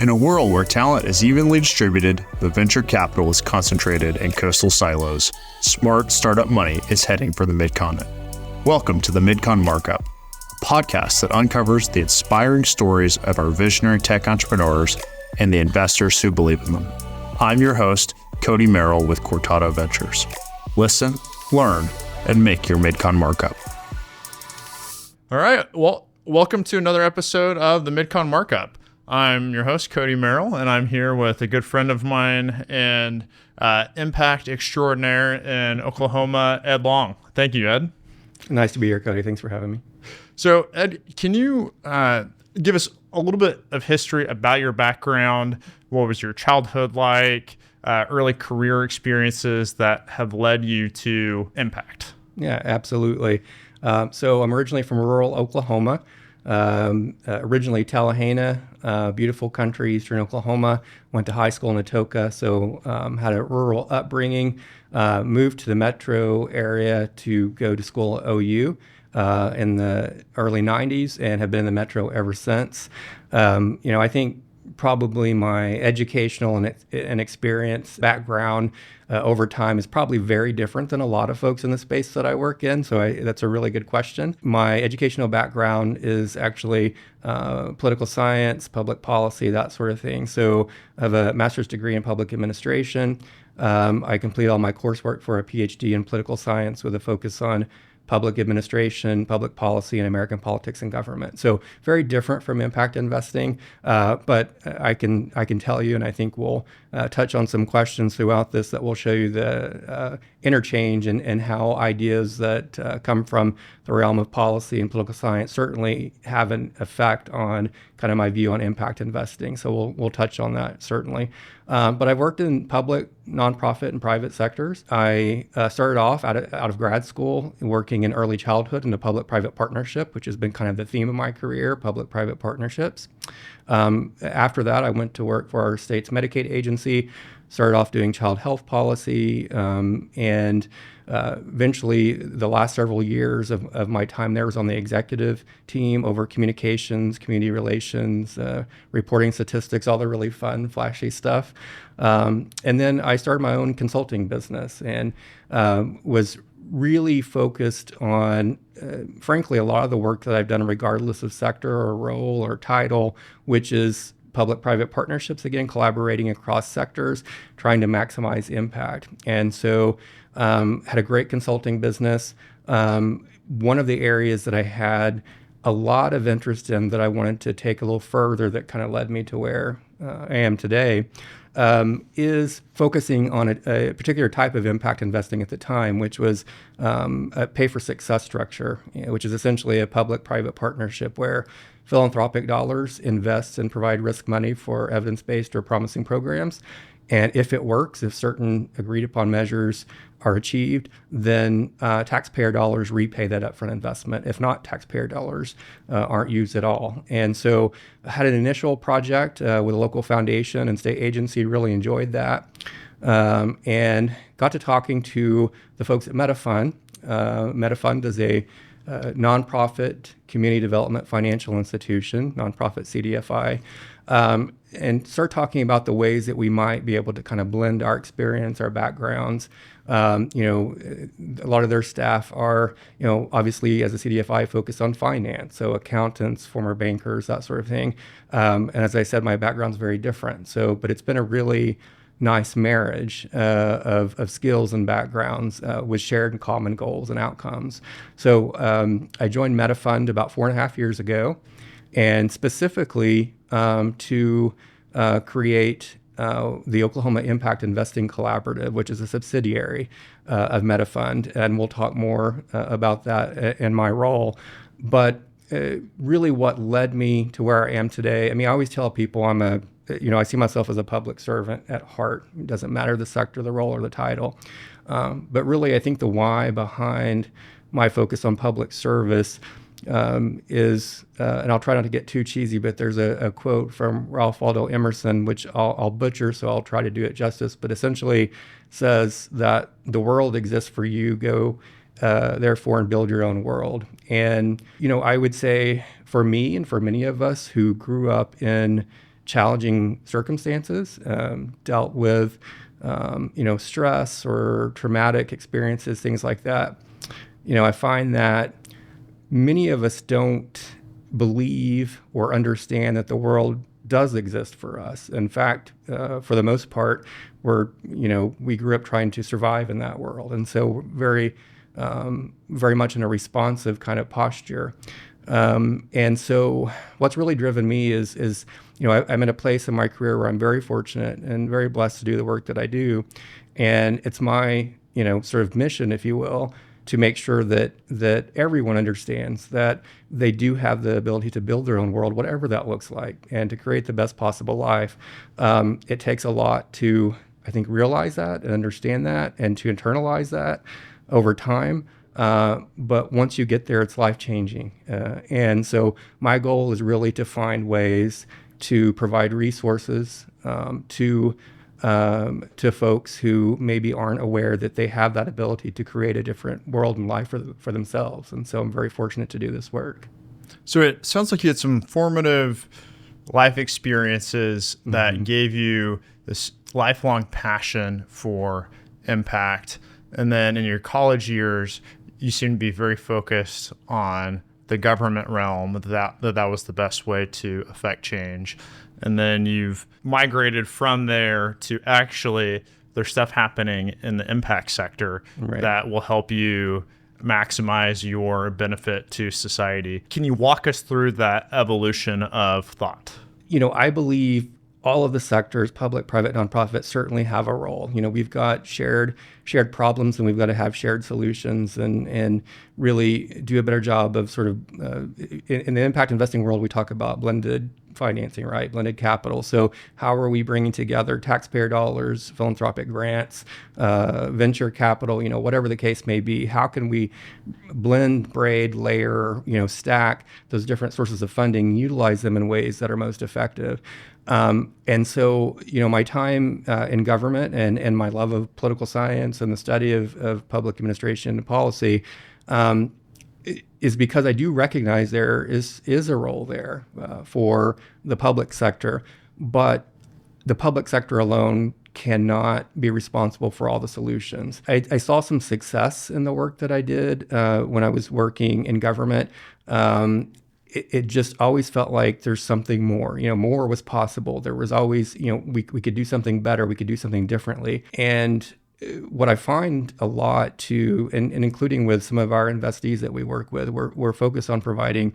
In a world where talent is evenly distributed, but venture capital is concentrated in coastal silos, smart startup money is heading for the Midcontinent. Welcome to the Midcon Markup, a podcast that uncovers the inspiring stories of our visionary tech entrepreneurs and the investors who believe in them. I'm your host, Cody Merrill with Cortado Ventures. Listen, learn, and make your Midcon Markup. All right, well, welcome to another episode of the Midcon Markup. I'm your host, Cody Merrill, and I'm here with a good friend of mine and impact extraordinaire in Oklahoma, Ed Long. Thank you, Ed. Nice to be here, Cody. Thanks for having me. So, Ed, can you give us a little bit of history about your background? What was your childhood like? Early career experiences that have led you to impact? Yeah, absolutely. So I'm originally from rural Oklahoma. Originally Tallahassee, beautiful country, eastern Oklahoma. Went to high school in Atoka, so had a rural upbringing. Moved to the metro area to go to school at OU in the early 90s and have been in the metro ever since. I think probably my educational and experience background over time is probably very different than a lot of folks in the space that I work in. So that's a really good question. My educational background is actually political science, public policy, that sort of thing. So I have a master's degree in public administration. I completed all my coursework for a Ph.D. in political science with a focus on public administration, public policy, and American politics and government. So very different from impact investing, but I can tell you, and I think we'll touch on some questions throughout this that will show you the interchange and how ideas that come from the realm of policy and political science certainly have an effect on kind of my view on impact investing. So we'll touch on that certainly. But I've worked in public, nonprofit, and private sectors. I started off out of grad school working in early childhood in a public-private partnership, which has been kind of the theme of my career, public-private partnerships. After that, I went to work for our state's Medicaid agency, started off doing child health policy, and eventually the last several years of my time there was on the executive team over communications, community relations, reporting statistics, all the really fun, flashy stuff. And then I started my own consulting business and was really focused on, frankly, a lot of the work that I've done regardless of sector or role or title, which is public-private partnerships, again, collaborating across sectors, trying to maximize impact. And so had a great consulting business. One of the areas that I had a lot of interest in that I wanted to take a little further that kind of led me to where I am today is focusing on a particular type of impact investing at the time, which was a pay-for-success structure, which is essentially a public-private partnership where philanthropic dollars invest and provide risk money for evidence-based or promising programs. And if it works, if certain agreed-upon measures are achieved, then taxpayer dollars repay that upfront investment. If not, taxpayer dollars aren't used at all. And so I had an initial project with a local foundation and state agency, really enjoyed that, and got to talking to the folks at MetaFund. MetaFund is a nonprofit community development financial institution, nonprofit CDFI, and start talking about the ways that we might be able to kind of blend our experience, our backgrounds. A lot of their staff are, obviously as a CDFI focused on finance, so accountants, former bankers, that sort of thing. And as I said, my background's very different. But it's been a really nice marriage of skills and backgrounds with shared and common goals and outcomes. So I joined MetaFund about 4.5 years ago, and specifically to create the Oklahoma Impact Investing Collaborative, which is a subsidiary of MetaFund, and we'll talk more about that in my role. But really what led me to where I am today, I always tell people I see myself as a public servant at heart. It doesn't matter the sector, the role, or the title. But really, I think the why behind my focus on public service is, and I'll try not to get too cheesy, but there's a quote from Ralph Waldo Emerson, which I'll butcher, so I'll try to do it justice, but essentially says that the world exists for you, go therefore and build your own world. And, I would say for me and for many of us who grew up in challenging circumstances, dealt with stress or traumatic experiences, things like that. I find that many of us don't believe or understand that the world does exist for us. In fact, for the most part, we grew up trying to survive in that world, and so we're very much in a responsive kind of posture. And so, what's really driven me is I'm in a place in my career where I'm very fortunate and very blessed to do the work that I do, and it's my sort of mission, if you will, to make sure that everyone understands that they do have the ability to build their own world, whatever that looks like, and to create the best possible life. It takes a lot to, I think, realize that and understand that and to internalize that over time. But once you get there, it's life-changing. And so my goal is really to find ways to provide resources to folks who maybe aren't aware that they have that ability to create a different world and life for themselves. And so I'm very fortunate to do this work. So it sounds like you had some formative life experiences that gave you this lifelong passion for impact. And then in your college years, you seem to be very focused on the government realm, that was the best way to affect change. And then you've migrated from there to actually there's stuff happening in the impact sector that will help you maximize your benefit to society. Can you walk us through that evolution of thought? I believe all of the sectors, public, private, nonprofit, certainly have a role. We've got shared problems, and we've got to have shared solutions, and really do a better job of sort of in the impact investing world. We talk about blended financing, right? Blended capital. So how are we bringing together taxpayer dollars, philanthropic grants, venture capital, whatever the case may be? How can we blend, braid, layer, stack those different sources of funding, utilize them in ways that are most effective? And so, my time in government and my love of political science and the study of public administration and policy is because I do recognize there is a role there for the public sector, but the public sector alone cannot be responsible for all the solutions. I saw some success in the work that I did when I was working in government. It just always felt like there's something more, more was possible. There was always, we could do something better. We could do something differently. And what I find a lot too, and including with some of our investees that we work with, we're focused on providing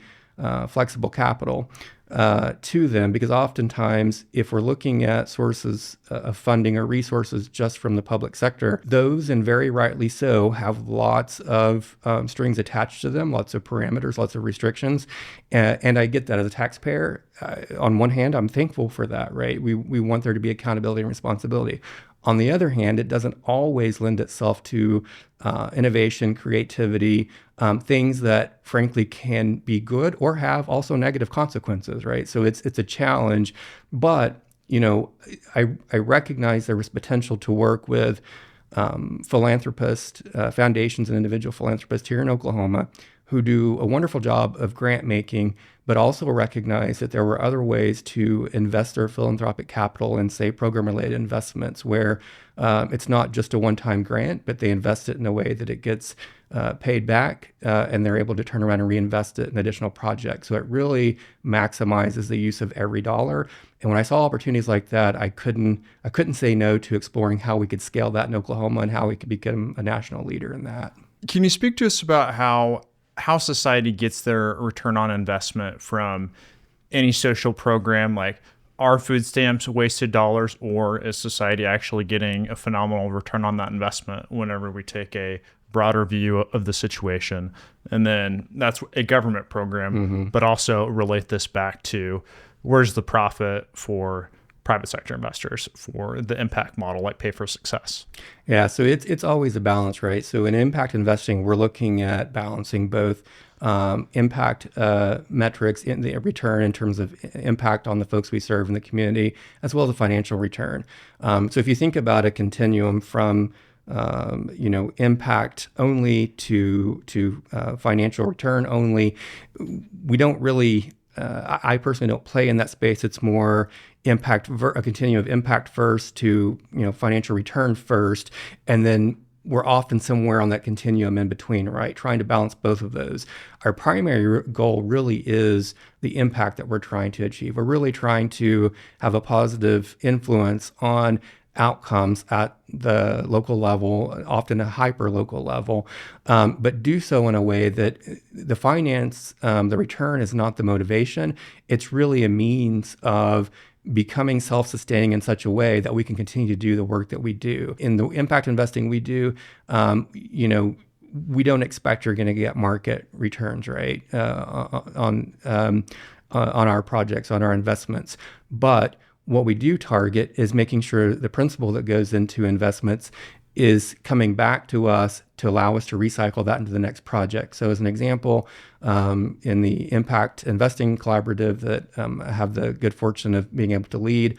flexible capital to them, because oftentimes if we're looking at sources of funding or resources just from the public sector, those, and very rightly so, have lots of strings attached to them, lots of parameters, lots of restrictions. And I get that as a taxpayer. On one hand, I'm thankful for that, right? We want there to be accountability and responsibility. On the other hand, it doesn't always lend itself to innovation, creativity, things that frankly can be good or have also negative consequences, right? So it's a challenge, but I recognize there was potential to work with philanthropists, foundations and individual philanthropists here in Oklahoma who do a wonderful job of grant making, but also recognize that there were other ways to invest their philanthropic capital in, say, program-related investments where it's not just a one-time grant, but they invest it in a way that it gets paid back, and they're able to turn around and reinvest it in additional projects. So it really maximizes the use of every dollar. And when I saw opportunities like that, I couldn't say no to exploring how we could scale that in Oklahoma and how we could become a national leader in that. Can you speak to us about how society gets their return on investment from any social program? Like, are food stamps wasted dollars, or is society actually getting a phenomenal return on that investment whenever we take a broader view of the situation? And then that's a government program, but also relate this back to where's the profit for private sector investors for the impact model, like pay for success? Yeah, so it's always a balance, right? So in impact investing, we're looking at balancing both impact metrics in the return in terms of impact on the folks we serve in the community, as well as a financial return. So if you think about a continuum from impact only to financial return only, we don't really, I personally don't play in that space. It's more a continuum of impact first to financial return first, and then we're often somewhere on that continuum in between, right? Trying to balance both of those. Our primary goal really is the impact that we're trying to achieve. We're really trying to have a positive influence on outcomes at the local level, often a hyper local level, but do so in a way that the the return is not the motivation. It's really a means of becoming self-sustaining in such a way that we can continue to do the work that we do. In the impact investing we do, we don't expect you're going to get market returns, right, on our projects, on our investments. But what we do target is making sure the principal that goes into investments is coming back to us to allow us to recycle that into the next project. So as an example, in the impact investing collaborative that I have the good fortune of being able to lead,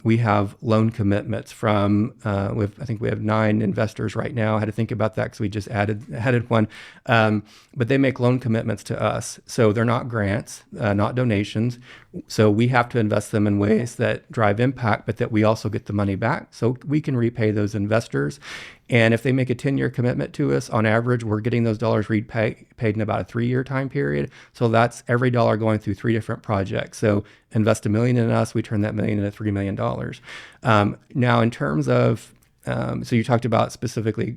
we have loan commitments from, I think we have 9 investors right now. I had to think about that because we just added one. But they make loan commitments to us. So they're not grants, not donations. So we have to invest them in ways that drive impact, but that we also get the money back so we can repay those investors. And if they make a 10-year commitment to us, on average, we're getting those dollars paid in about a 3-year time period. So that's every dollar going through 3 different projects. So invest $1 million in us, we turn that $1 million into $3 million. Now, in terms of, so you talked about specifically,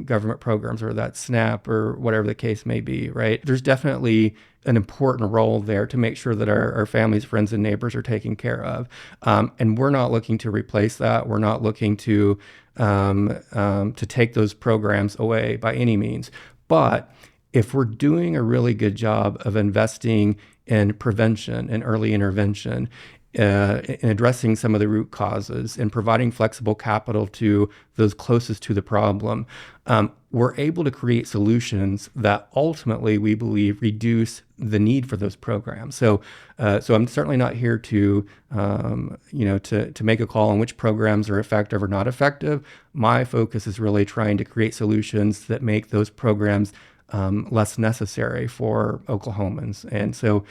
government programs or that SNAP or whatever the case may be, right? There's definitely an important role there to make sure that our families, friends, and neighbors are taken care of. And we're not looking to replace that. We're not looking to take those programs away by any means. But if we're doing a really good job of investing in prevention and early intervention, in addressing some of the root causes and providing flexible capital to those closest to the problem, we're able to create solutions that ultimately we believe reduce the need for those programs. So I'm certainly not here to make a call on which programs are effective or not effective. My focus is really trying to create solutions that make those programs less necessary for Oklahomans. And so,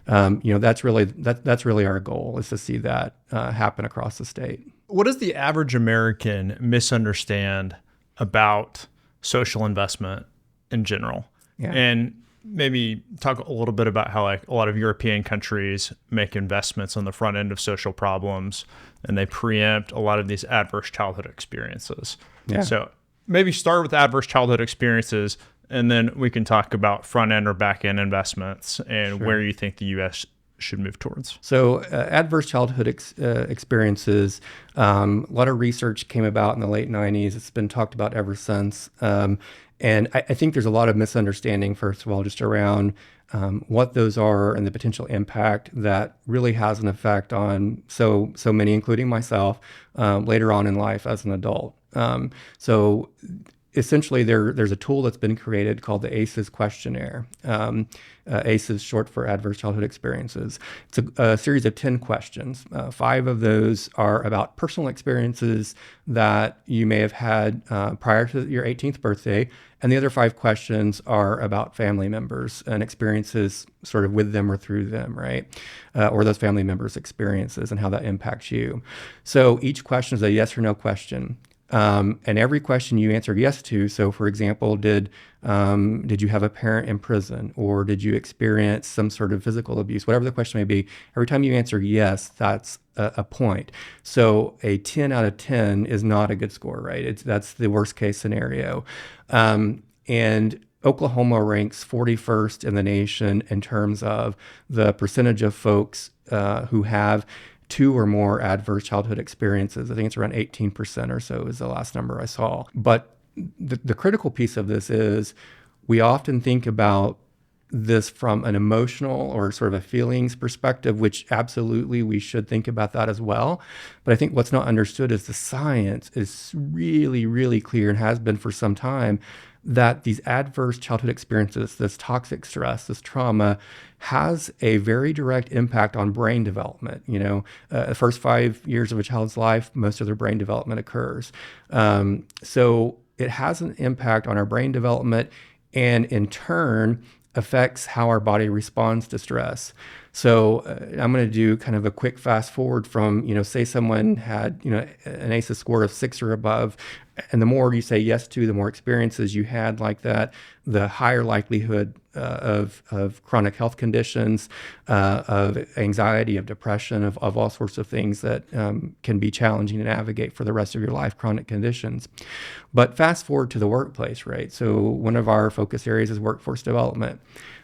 that's really our goal, is to see that happen across the state. What does the average American misunderstand about social investment in general? Yeah. And maybe talk a little bit about how like a lot of European countries make investments on the front end of social problems, and they preempt a lot of these adverse childhood experiences. Yeah. So maybe start with adverse childhood experiences, and then we can talk about front end or back end investments and Sure. where you think the U.S. should move towards. So adverse childhood experiences, a lot of research came about in the late 90s. It's been talked about ever since. And I think there's a lot of misunderstanding, first of all, just around what those are and the potential impact that really has an effect on so many, including myself, later on in life as an adult. So essentially, there's a tool that's been created called the ACEs questionnaire. ACEs, short for Adverse Childhood Experiences. It's a series of 10 questions. 5 of those are about personal experiences that you may have had prior to your 18th birthday, and the other 5 questions are about family members and experiences sort of with them or through them, right? Or those family members' experiences and how that impacts you. So each question is a yes or no question. And every question you answered yes to. So, for example, did you have a parent in prison, or did you experience some sort of physical abuse? Whatever the question may be, every time you answer yes, that's a point. So a 10 out of 10 is not a good score, right? That's the worst case scenario. And Oklahoma ranks 41st in the nation in terms of the percentage of folks who have 2 or more adverse childhood experiences. I think it's around 18% or so is the last number I saw. But the critical piece of this is we often think about this from an emotional or sort of a feelings perspective, which absolutely we should think about that as well. But I think what's not understood is the science is really, really clear, and has been for some time, that these adverse childhood experiences, this toxic stress, this trauma, has a very direct impact on brain development. The first 5 years of a child's life, most of their brain development occurs. So it has an impact on our brain development, and in turn affects how our body responds to stress. So I'm going to do kind of a quick fast forward from, say someone had, an ACEs score of 6 or above, and the more you say yes to, the more experiences you had like that, the higher likelihood of chronic health conditions, of anxiety, of depression, of all sorts of things that can be challenging to navigate for the rest of your life, chronic conditions. But fast forward to the workplace, right? So one of our focus areas is workforce development.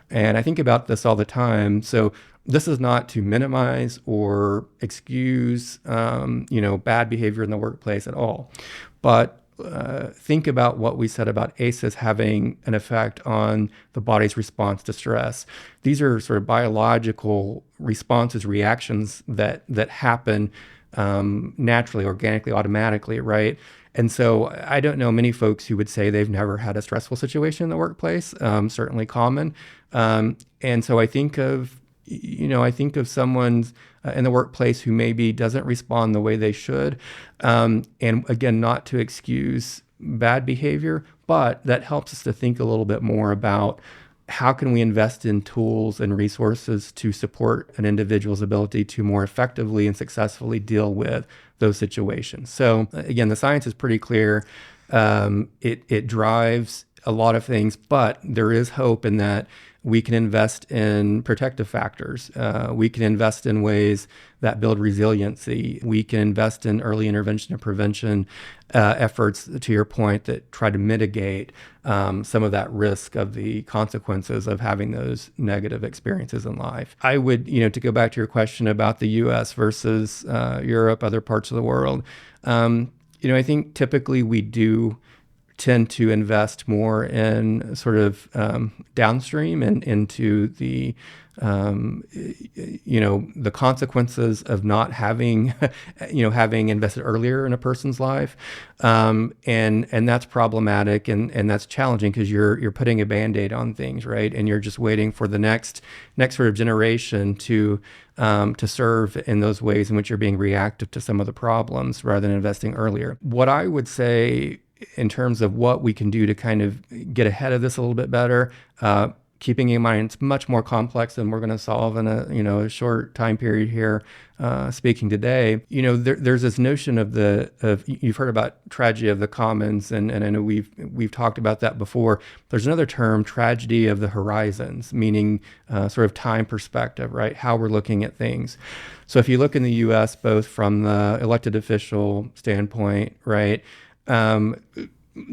And I think about this all the time. So this is not to minimize or excuse, bad behavior in the workplace at all. But think about what we said about ACEs having an effect on the body's response to stress. These are sort of biological responses, reactions that happen naturally, organically, automatically, right? And so I don't know many folks who would say they've never had a stressful situation in the workplace, certainly common. And so I think of someone in the workplace who maybe doesn't respond the way they should. And again, not to excuse bad behavior, but that helps us to think a little bit more about how can we invest in tools and resources to support an individual's ability to more effectively and successfully deal with those situations. So again, the science is pretty clear. It drives a lot of things, but there is hope in that we can invest in protective factors. We can invest in ways that build resiliency. We can invest in early intervention and prevention efforts, to your point, that try to mitigate some of that risk of the consequences of having those negative experiences in life. I would, to go back to your question about the U.S. versus Europe, other parts of the world, I think typically we do tend to invest more in sort of downstream and into the the consequences of not having having invested earlier in a person's life, and that's problematic and that's challenging because you're putting a Band-Aid on things, right? And you're just waiting for the next sort of generation to serve in those ways in which you're being reactive to some of the problems rather than investing earlier. What I would say in terms of what we can do to kind of get ahead of this a little bit better, keeping in mind it's much more complex than we're going to solve in a short time period here. Speaking today, there's this notion of you've heard about tragedy of the commons, and I know we've talked about that before. There's another term, tragedy of the horizons, meaning sort of time perspective, right? How we're looking at things. So if you look in the U.S., both from the elected official standpoint, right?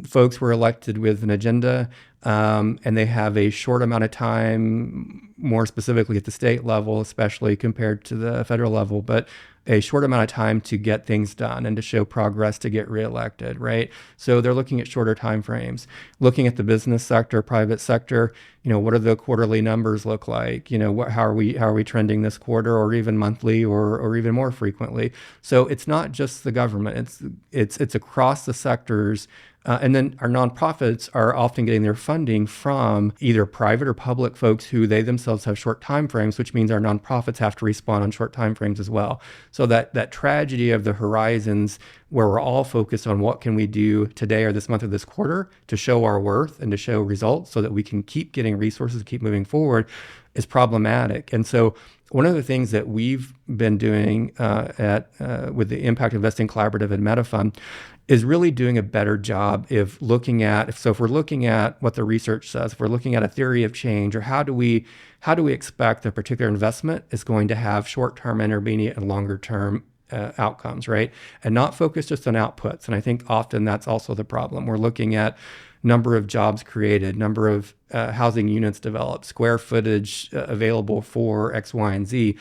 Folks were elected with an agenda, and they have a short amount of time, more specifically at the state level, especially compared to the federal level, but a short amount of time to get things done and to show progress to get reelected, right? So they're looking at shorter time frames. Looking at the business sector, private sector, what do the quarterly numbers look like? How are we trending this quarter, or even monthly, or even more frequently? So it's not just the government; it's across the sectors. And then our nonprofits are often getting their funding from either private or public folks who they themselves have short time frames, which means our nonprofits have to respond on short time frames as well. So that tragedy of the horizons, where we're all focused on what can we do today or this month or this quarter to show our worth and to show results so that we can keep getting resources, keep moving forward, is problematic. And so one of the things that we've been doing with the Impact Investing Collaborative and MetaFund is really doing a better job if we're looking at what the research says, if we're looking at a theory of change, or how do we expect a particular investment is going to have short-term, intermediate, and longer-term outcomes, right? And not focus just on outputs. And I think often that's also the problem. We're looking at number of jobs created, number of housing units developed, square footage available for X, Y, and Z.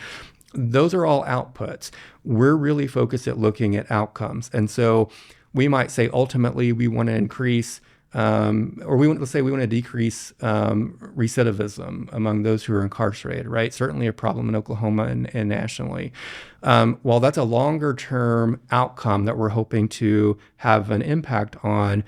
Those are all outputs. We're really focused at looking at outcomes. And so we might say ultimately we want to increase let's say we want to decrease recidivism among those who are incarcerated, right? Certainly a problem in Oklahoma and nationally. While that's a longer term outcome that we're hoping to have an impact on,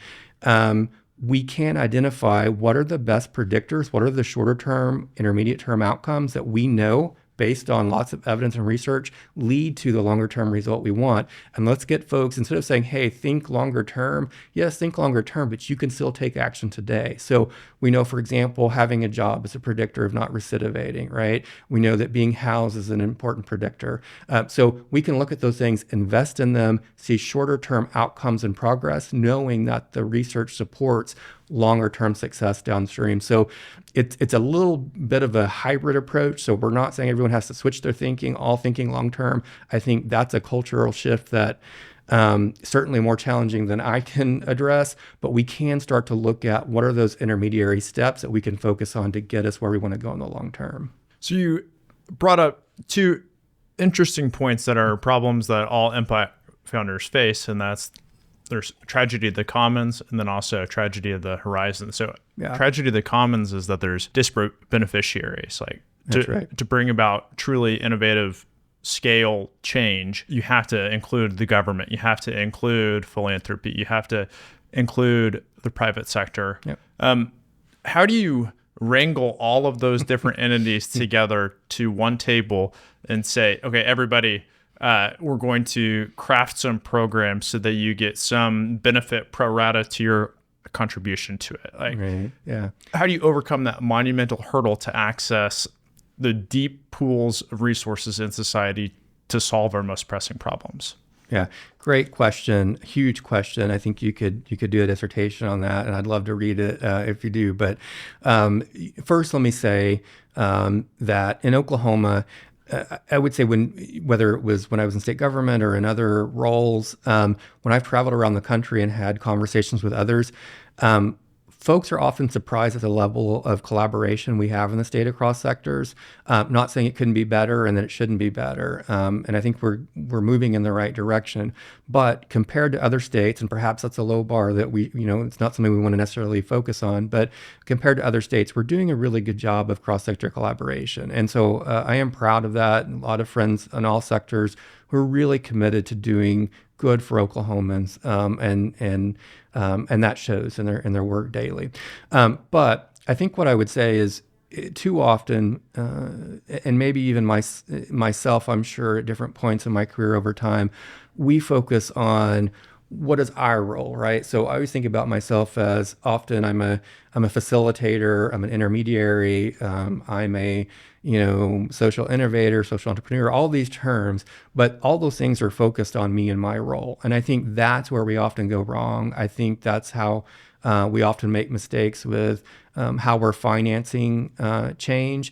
we can identify what are the best predictors, what are the shorter term, intermediate term outcomes that we know based on lots of evidence and research lead to the longer term result we want. And let's get folks, instead of saying, hey, think longer term, yes, think longer term, but you can still take action today. So we know, for example, having a job is a predictor of not recidivating, right? We know that being housed is an important predictor. So we can look at those things, invest in them, see shorter term outcomes and progress, knowing that the research supports longer term success downstream. So it's a little bit of a hybrid approach. So we're not saying everyone has to switch their thinking, all thinking long term. I think that's a cultural shift that certainly more challenging than I can address, but we can start to look at what are those intermediary steps that we can focus on to get us where we want to go in the long term. So you brought up two interesting points that are problems that all impact founders face, and that's there's tragedy of the commons and then also tragedy of the horizon. So tragedy of the commons is that there's disparate beneficiaries. Like to bring about truly innovative scale change, you have to include the government, you have to include philanthropy, you have to include the private sector. Yep. How do you wrangle all of those different entities together to one table and say, okay, everybody, we're going to craft some programs so that you get some benefit pro rata to your contribution to it? Like, how do you overcome that monumental hurdle to access the deep pools of resources in society to solve our most pressing problems? Yeah, great question. Huge question. I think you could do a dissertation on that, and I'd love to read it if you do. But first, let me say that in Oklahoma, I would say whether it was when I was in state government or in other roles, when I've traveled around the country and had conversations with others, folks are often surprised at the level of collaboration we have in the state across sectors. Not saying it couldn't be better and that it shouldn't be better. And I think we're moving in the right direction. But compared to other states, and perhaps that's a low bar that it's not something we want to necessarily focus on, but compared to other states, we're doing a really good job of cross-sector collaboration. And so I am proud of that. A lot of friends in all sectors who are really committed to doing good for Oklahomans, and that shows in their work daily. But I think what I would say is too often, and maybe even myself, I'm sure at different points in my career over time, we focus on what is our role, right? So I always think about myself as often I'm a facilitator, I'm an intermediary, I'm a social innovator, social entrepreneur, all these terms, but all those things are focused on me and my role. And I think that's where we often go wrong. I think that's how we often make mistakes with how we're financing change.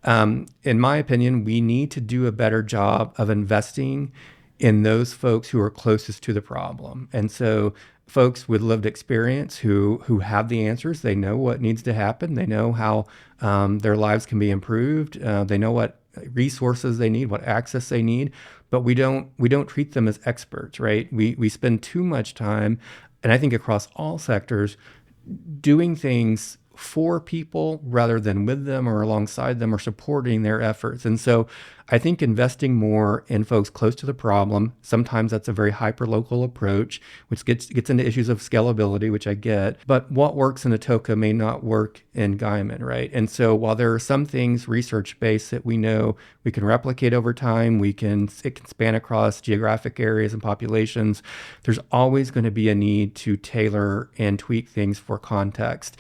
In my opinion, we need to do a better job of investing in those folks who are closest to the problem. And so folks with lived experience who have the answers, they know what needs to happen, they know how their lives can be improved, they know what resources they need, what access they need, but we don't treat them as experts, right? We spend too much time, and I think across all sectors, doing things for people rather than with them or alongside them or supporting their efforts. And so I think investing more in folks close to the problem, sometimes that's a very hyper-local approach, which gets into issues of scalability, which I get. But what works in Atoka may not work in Guyman, right? And so while there are some things research-based that we know we can replicate over time, it can span across geographic areas and populations, there's always going to be a need to tailor and tweak things for context.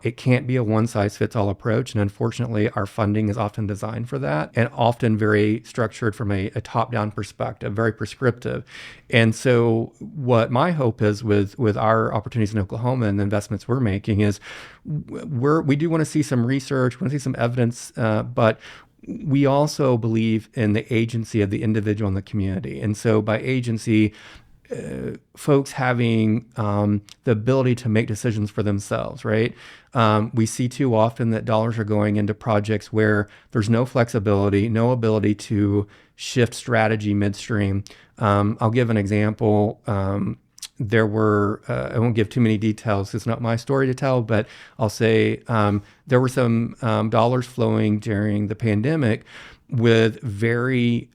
It can't be a one-size-fits-all approach, and unfortunately, our funding is often designed for that, and often very structured from a top-down perspective, very prescriptive. And so what my hope is with our opportunities in Oklahoma and the investments we're making is we do want to see some research, we want to see some evidence, but we also believe in the agency of the individual and the community. And so by agency, folks having the ability to make decisions for themselves, right? We see too often that dollars are going into projects where there's no flexibility, no ability to shift strategy midstream. I'll give an example. There were, I won't give too many details, it's not my story to tell, but I'll say there were some dollars flowing during the pandemic with very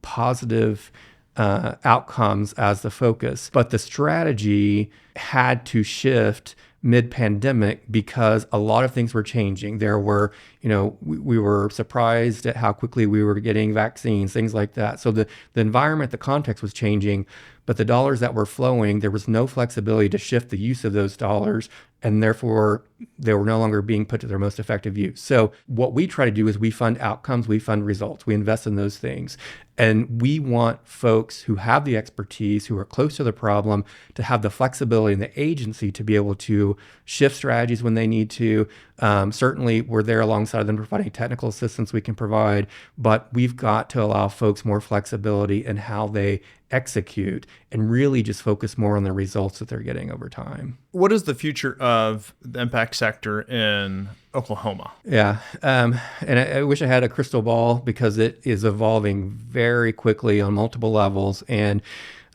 positive outcomes as the focus. But the strategy had to shift mid-pandemic because a lot of things were changing. There were, we were surprised at how quickly we were getting vaccines, things like that. So the environment, the context was changing, but the dollars that were flowing, there was no flexibility to shift the use of those dollars, and therefore they were no longer being put to their most effective use. So what we try to do is we fund outcomes, we fund results, we invest in those things. And we want folks who have the expertise, who are close to the problem, to have the flexibility and the agency to be able to shift strategies when they need to. Certainly, we're there alongside them providing technical assistance we can provide, but we've got to allow folks more flexibility in how they execute and really just focus more on the results that they're getting over time. What is the future of the impact sector in Oklahoma? Yeah. And I wish I had a crystal ball because it is evolving very quickly on multiple levels. And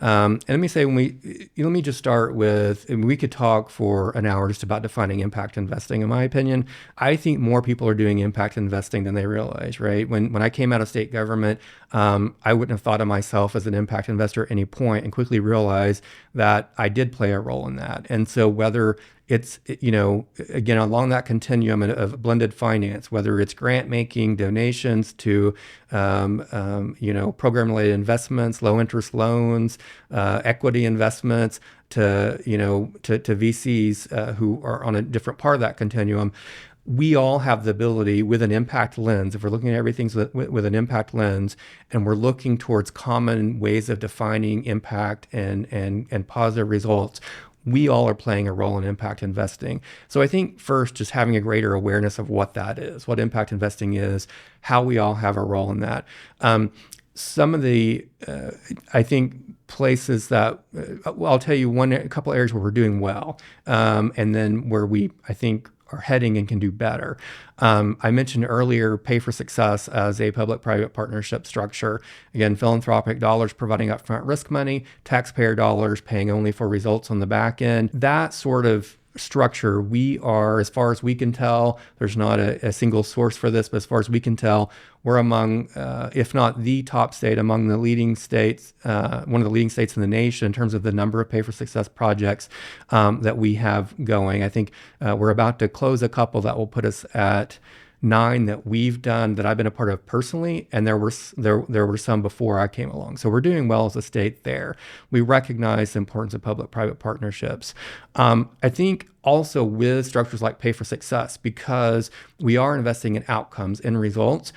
let me say, let me just start with, and we could talk for an hour just about defining impact investing. In my opinion, I think more people are doing impact investing than they realize, right? When I came out of state government, I wouldn't have thought of myself as an impact investor at any point, and quickly realized that I did play a role in that. And so whether it's, again, along that continuum of blended finance, whether it's grant making, donations to, program-related investments, low interest loans, equity investments, to VCs who are on a different part of that continuum, we all have the ability with an impact lens, if we're looking at everything with an impact lens, and we're looking towards common ways of defining impact and positive results, we all are playing a role in impact investing. So I think first, just having a greater awareness of what that is, what impact investing is, how we all have a role in that. Some of the, I think, places that, I'll tell you a couple areas where we're doing well, and then where we, I think, are heading and can do better. I mentioned earlier Pay for Success as a public-private partnership structure. Again, philanthropic dollars providing upfront risk money, taxpayer dollars paying only for results on the back end. That sort of structure, we are, as far as we can tell, there's not a single source for this, but as far as we can tell, we're among, if not the top state, among the leading states, one of the leading states in the nation in terms of the number of Pay for Success projects that we have going. I think we're about to close a couple that will put us at 9 that we've done that I've been a part of personally, and there were some before I came along. So we're doing well as a state there. We recognize the importance of public-private partnerships. I think also with structures like Pay for Success, because we are investing in outcomes and results,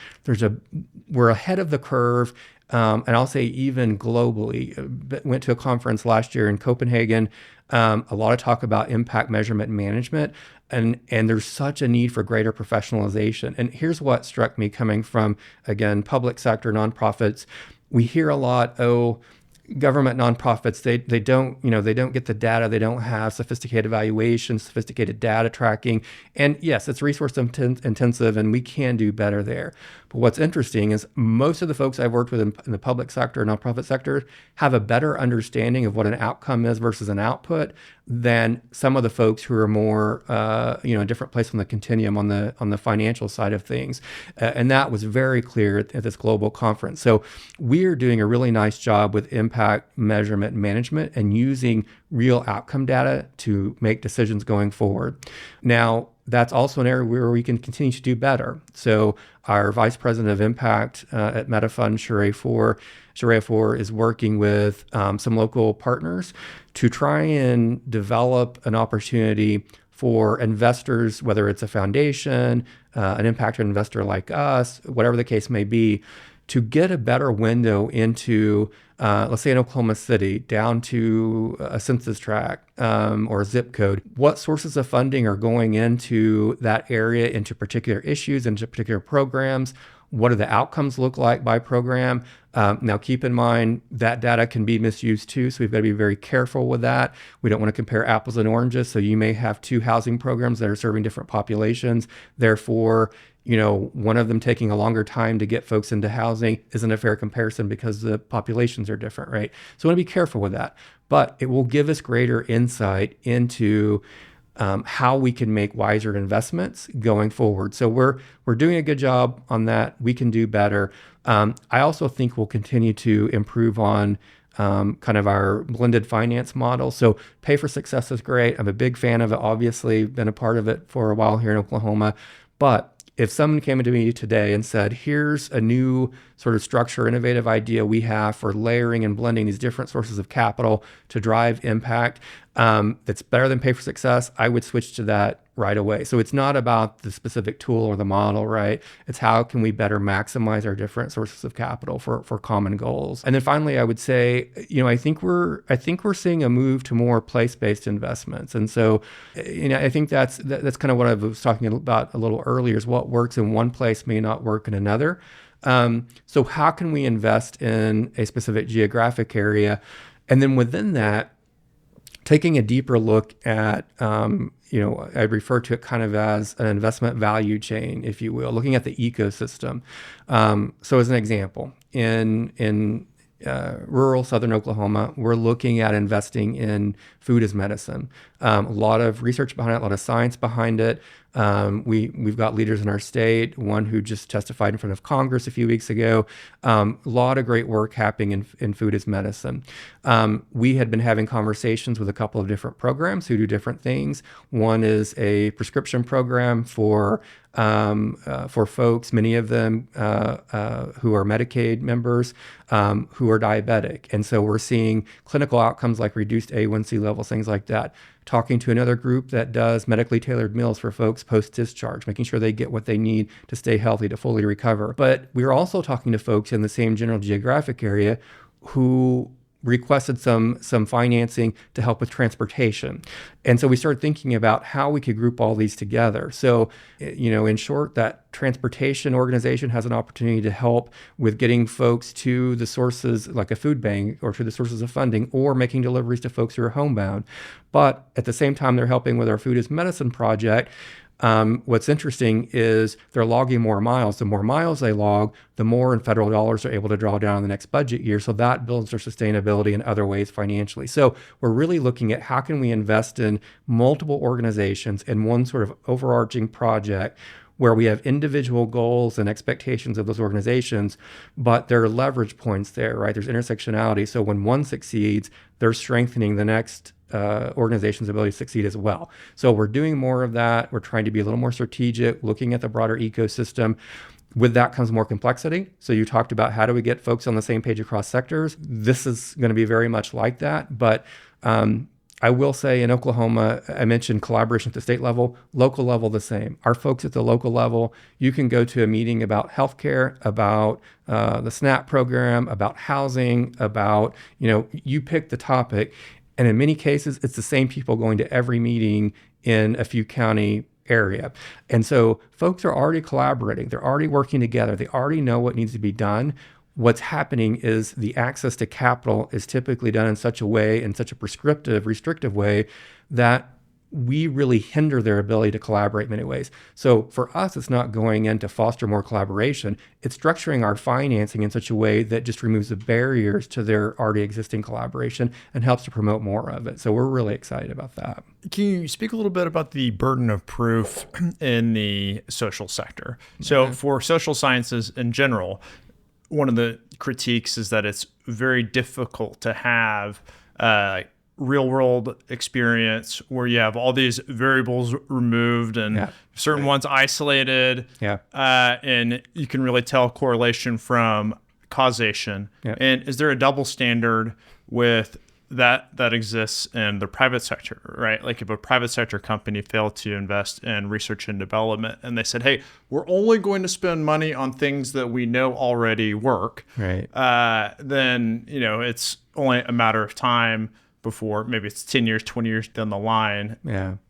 we're ahead of the curve. And I'll say even globally, went to a conference last year in Copenhagen, a lot of talk about impact measurement and management, and there's such a need for greater professionalization. And here's what struck me coming from, again, public sector, nonprofits. We hear a lot, government nonprofits, they don't get the data, they don't have sophisticated evaluation, sophisticated data tracking. And yes, it's resource intensive and we can do better there. But what's interesting is most of the folks I've worked with in the public sector, nonprofit sector, have a better understanding of what an outcome is versus an output than some of the folks who are more, a different place on the continuum on the financial side of things. And that was very clear at this global conference. So we're doing a really nice job with impact measurement and management and using real outcome data to make decisions going forward. Now, that's also an area where we can continue to do better. So our Vice President of Impact at MetaFund, Sharia Four, is working with some local partners to try and develop an opportunity for investors, whether it's a foundation, an impact investor like us, whatever the case may be, to get a better window into, let's say in Oklahoma City, down to a census tract or a zip code, what sources of funding are going into that area, into particular issues, into particular programs. What do the outcomes look like by program? Now, keep in mind that data can be misused too, so we've got to be very careful with that. We don't want to compare apples and oranges, so you may have 2 housing programs that are serving different populations. Therefore, one of them taking a longer time to get folks into housing isn't a fair comparison because the populations are different, right? So we want to be careful with that. But it will give us greater insight into how we can make wiser investments going forward. So we're doing a good job on that. We can do better. I also think we'll continue to improve on kind of our blended finance model. So pay for success is great. I'm a big fan of it, obviously, been a part of it for a while here in Oklahoma. But if someone came to me today and said, here's a new sort of structure, innovative idea we have for layering and blending these different sources of capital to drive impact, that's better than pay for success, I would switch to that right away. So it's not about the specific tool or the model, right? It's how can we better maximize our different sources of capital for common goals. And then finally, I would say, I think we're seeing a move to more place-based investments. And so, I think that's kind of what I was talking about a little earlier, is what works in one place may not work in another. So how can we invest in a specific geographic area? And then within that, taking a deeper look at, I refer to it kind of as an investment value chain, if you will, looking at the ecosystem. So as an example, in rural southern Oklahoma, we're looking at investing in food as medicine. A lot of research behind it, a lot of science behind it. We've got leaders in our state, one who just testified in front of Congress a few weeks ago. A lot of great work happening in food as medicine. We had been having conversations with a couple of different programs who do different things. One is a prescription program for folks, many of them who are Medicaid members, who are diabetic. And so we're seeing clinical outcomes like reduced A1C levels, things like that. Talking to another group that does medically tailored meals for folks post-discharge, making sure they get what they need to stay healthy, to fully recover. But we're also talking to folks in the same general geographic area who requested some financing to help with transportation. And so we started thinking about how we could group all these together. So, in short, that transportation organization has an opportunity to help with getting folks to the sources like a food bank or to the sources of funding, or making deliveries to folks who are homebound. But at the same time, they're helping with our food as medicine project. What's interesting is they're logging more miles. The more miles they log, the more in federal dollars they're able to draw down in the next budget year. So that builds their sustainability in other ways financially. So we're really looking at how can we invest in multiple organizations in one sort of overarching project where we have individual goals and expectations of those organizations, but there are leverage points there, right? There's intersectionality. So when one succeeds, they're strengthening the next organization's ability to succeed as well. So we're doing more of that. We're trying to be a little more strategic, looking at the broader ecosystem. With that comes more complexity. So you talked about how do we get folks on the same page across sectors. This is going to be very much like that. But I will say in Oklahoma, I mentioned collaboration at the state level, local level the same. Our folks at the local level, you can go to a meeting about healthcare, about the SNAP program, about housing, about, you pick the topic. And in many cases, it's the same people going to every meeting in a few county area. And so folks are already collaborating. They're already working together. They already know what needs to be done. What's happening is the access to capital is typically done in such a way, in such a prescriptive, restrictive way, that we really hinder their ability to collaborate in many ways. So for us, it's not going in to foster more collaboration. It's structuring our financing in such a way that just removes the barriers to their already existing collaboration and helps to promote more of it. So we're really excited about that. Can you speak a little bit about the burden of proof in the social sector? So for social sciences in general, one of the critiques is that it's very difficult to have real world experience where you have all these variables removed and certain ones isolated. And you can really tell correlation from causation. And is there a double standard with that exists in the private sector, right? Like if a private sector company failed to invest in research and development and they said, hey, we're only going to spend money on things that we know already work, right? Then, it's only a matter of time before maybe it's 10 years, 20 years down the line,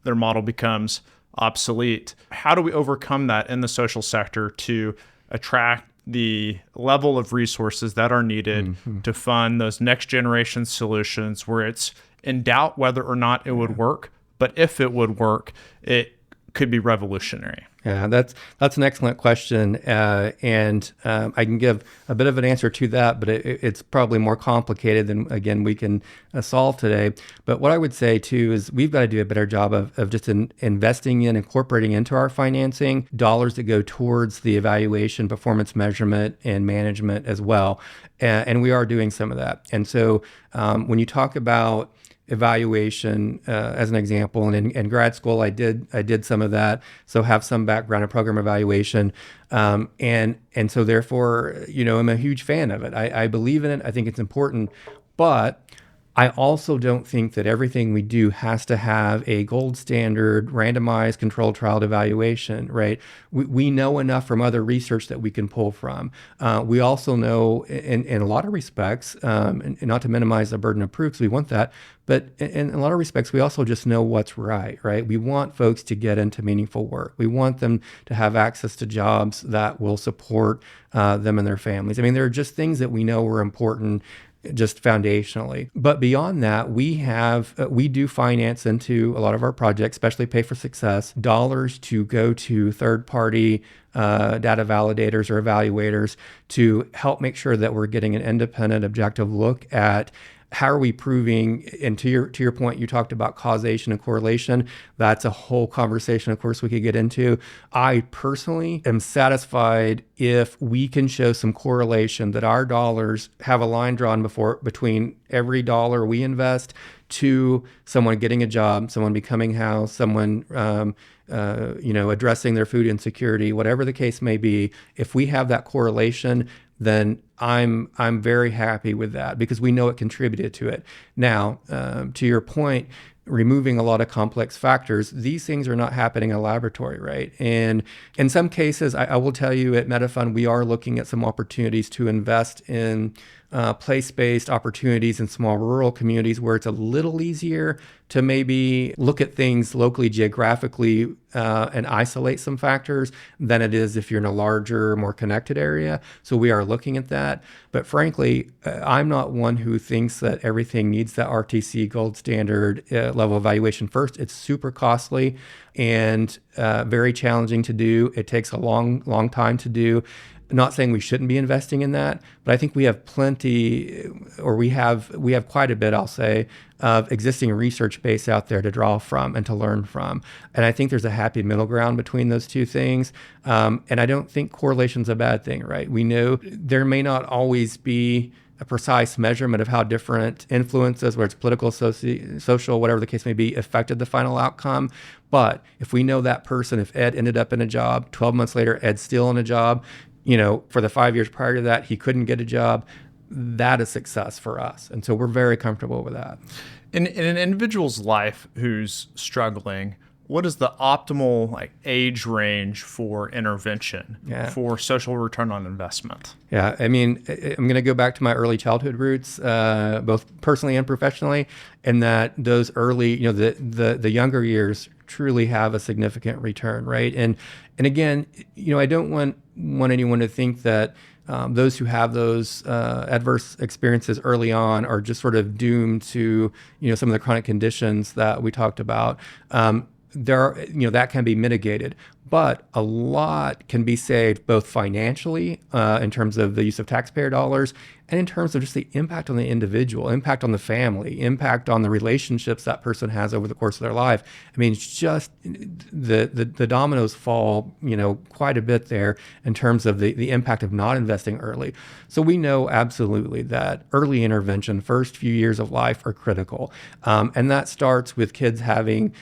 their model becomes obsolete. How do we overcome that in the social sector to attract the level of resources that are needed to fund those next generation solutions where it's in doubt whether or not it would work, but if it would work, it could be revolutionary? Yeah, that's an excellent question, and I can give a bit of an answer to that, but it's probably more complicated than, again, we can solve today. But what I would say too is we've got to do a better job of just investing in, incorporating into our financing dollars that go towards the evaluation, performance measurement, and management as well, and we are doing some of that. And so when you talk about evaluation, as an example, and in grad school, I did some of that, so have some background in program evaluation, and so therefore, I'm a huge fan of it. I believe in it. I think it's important, but I also don't think that everything we do has to have a gold standard randomized controlled trial evaluation, right? We know enough from other research that we can pull from. We also know in a lot of respects, and not to minimize the burden of proof, because we want that, but in a lot of respects, we also just know what's right? We want folks to get into meaningful work. We want them to have access to jobs that will support them and their families. I mean, there are just things that we know are important just foundationally. But beyond that, we do finance into a lot of our projects, especially Pay for Success, dollars to go to third-party data validators or evaluators to help make sure that we're getting an independent, objective look at how are we proving, and to your point, you talked about causation and correlation. That's a whole conversation, of course, we could get into. I personally am satisfied if we can show some correlation, that our dollars have a line drawn between every dollar we invest to someone getting a job, someone becoming housed, someone addressing their food insecurity, whatever the case may be. If we have that correlation, then I'm very happy with that, because we know it contributed to it. Now, to your point, removing a lot of complex factors, these things are not happening in a laboratory, right? And in some cases, I will tell you at MetaFund, we are looking at some opportunities to invest in place-based opportunities in small rural communities where it's a little easier to maybe look at things locally, geographically, and isolate some factors than it is if you're in a larger, more connected area. So we are looking at that. But frankly, I'm not one who thinks that everything needs that RTC gold standard level evaluation first. It's super costly and very challenging to do. It takes a long time to do. Not saying we shouldn't be investing in that, but I think we have plenty, or we have quite a bit, I'll say, of existing research base out there to draw from and to learn from. And I think there's a happy middle ground between those two things. And I don't think correlation's a bad thing, right? We know there may not always be a precise measurement of how different influences, whether it's political, social, whatever the case may be, affected the final outcome. But if we know that person, if Ed ended up in a job, 12 months later, Ed's still in a job, for the 5 years prior to that, he couldn't get a job, that is success for us. And so we're very comfortable with that. In an individual's life who's struggling, what is the optimal age range for intervention for social return on investment? Yeah, I mean, I'm going to go back to my early childhood roots, both personally and professionally, and that those early, the younger years truly have a significant return, right? And again, I don't want anyone to think that those who have those adverse experiences early on are just sort of doomed to, some of the chronic conditions that we talked about. That can be mitigated, but a lot can be saved both financially in terms of the use of taxpayer dollars and in terms of just the impact on the individual, impact on the family, impact on the relationships that person has over the course of their life. I mean, it's just the dominoes fall, quite a bit there in terms of the impact of not investing early. So we know absolutely that early intervention, first few years of life, are critical. And that starts with kids having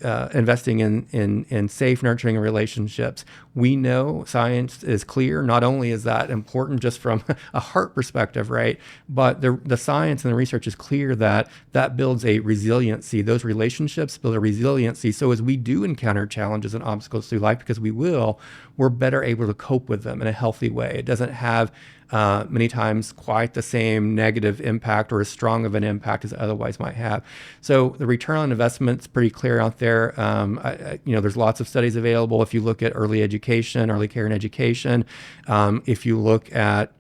investing in safe, nurturing relationships. We know science is clear. Not only is that important just from a heart perspective, right? But the science and the research is clear that builds a resiliency. Those relationships build a resiliency. So as we do encounter challenges and obstacles through life, because we're better able to cope with them in a healthy way. It doesn't have many times quite the same negative impact or as strong of an impact as it otherwise might have. So the return on investment is pretty clear out there. There's lots of studies available. If you look at early education education, early care and education. If you look at,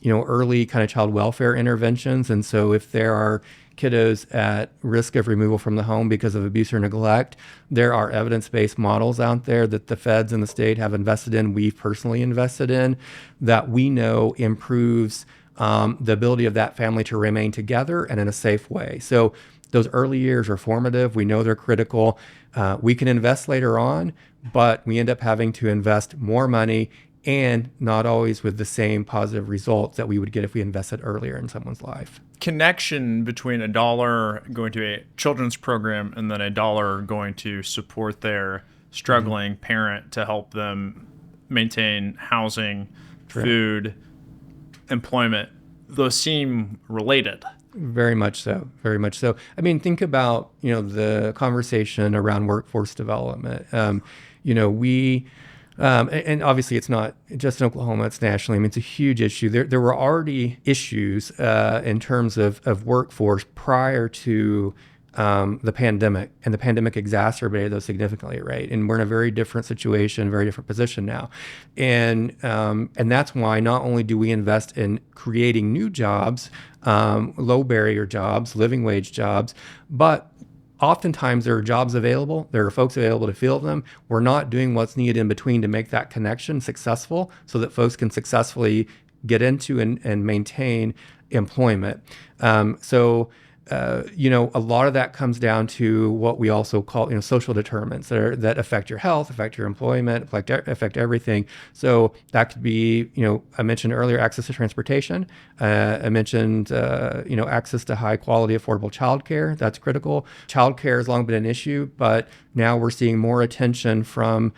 early kind of child welfare interventions. And so if there are kiddos at risk of removal from the home because of abuse or neglect, there are evidence-based models out there that the feds and the state have invested in, we've personally invested in, that we know improves the ability of that family to remain together and in a safe way. So those early years are formative. We know they're critical. We can invest later on, but we end up having to invest more money and not always with the same positive results that we would get if we invested earlier in someone's life. Connection between $1 going to a children's program and then $1 going to support their struggling parent to help them maintain housing, food, employment, those seem related. Very much so. Very much so. I mean, think about, the conversation around workforce development. And obviously it's not just in Oklahoma, it's nationally. I mean, it's a huge issue. There were already issues in terms of workforce prior to the pandemic, and the pandemic exacerbated those significantly, right? And we're in a very different situation, very different position now. And that's why not only do we invest in creating new jobs, low barrier jobs, living wage jobs, but oftentimes there are jobs available, there are folks available to fill them. We're not doing what's needed in between to make that connection successful so that folks can successfully get into and maintain employment. A lot of that comes down to what we also call, social determinants that affect your health, affect your employment, affect everything. So that could be, I mentioned earlier, access to transportation. I mentioned, access to high quality, affordable childcare. That's critical. Childcare has long been an issue, but now we're seeing more attention from